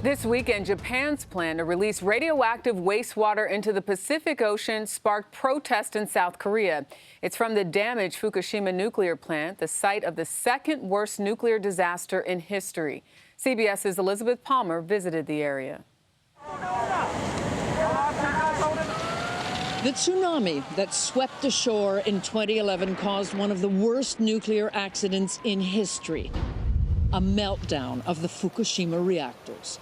This weekend, Japan's plan to release radioactive wastewater into the Pacific Ocean sparked protest in South Korea. It's from the damaged Fukushima nuclear plant, the site of the second worst nuclear disaster in history. CBS's Elizabeth Palmer visited the area. The tsunami that swept ashore in 2011 caused one of the worst nuclear accidents in history, a meltdown of the Fukushima reactors.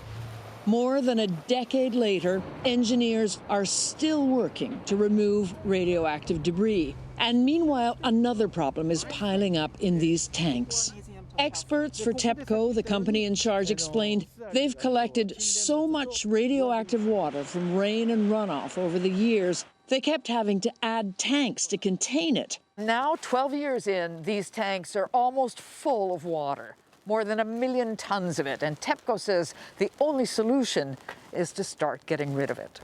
More than a decade later, engineers are still working to remove radioactive debris. And meanwhile, another problem is piling up in these tanks. Experts for TEPCO, the company in charge, explained they've collected so much radioactive water from rain and runoff over the years, they kept having to add tanks to contain it. Now, 12 years in, these tanks are almost full of water. More than 1 million tons of it. And TEPCO says the only solution is to start getting rid of it.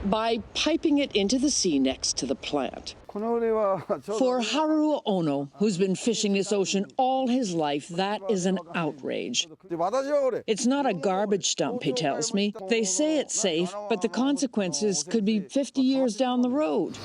By piping it into the sea next to the plant. For Haruo Ono, who's been fishing this ocean all his life, that is an outrage. It's not a garbage dump, he tells me. They say it's safe, but the consequences could be 50 years down the road.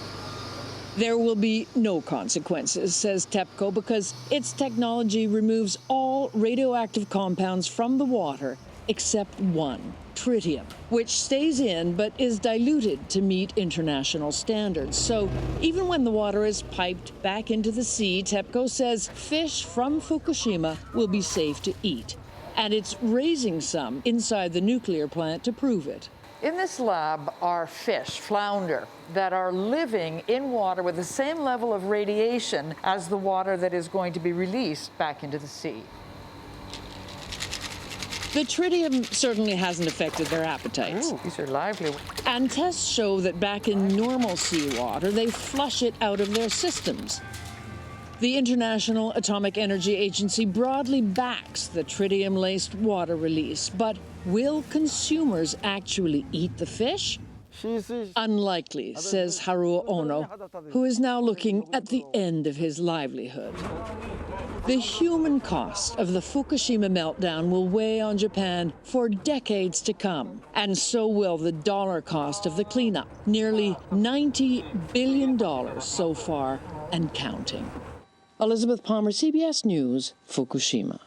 There will be no consequences, says TEPCO, because its technology removes all radioactive compounds from the water except one, tritium, which stays in but is diluted to meet international standards. So even when the water is piped back into the sea, TEPCO says fish from Fukushima will be safe to eat. And it's raising some inside the nuclear plant to prove it. In this lab are fish, flounder, that are living in water with the same level of radiation as the water that is going to be released back into the sea. The tritium certainly hasn't affected their appetites. Ooh, these are lively. And tests show that back in normal seawater, they flush it out of their systems. The International Atomic Energy Agency broadly backs the tritium-laced water release, but will consumers actually eat the fish? Unlikely, says Haruo Ono, who is now looking at the end of his livelihood. The human cost of the Fukushima meltdown will weigh on Japan for decades to come, and so will the dollar cost of the cleanup, nearly $90 billion so far and counting. Elizabeth Palmer, CBS News, Fukushima.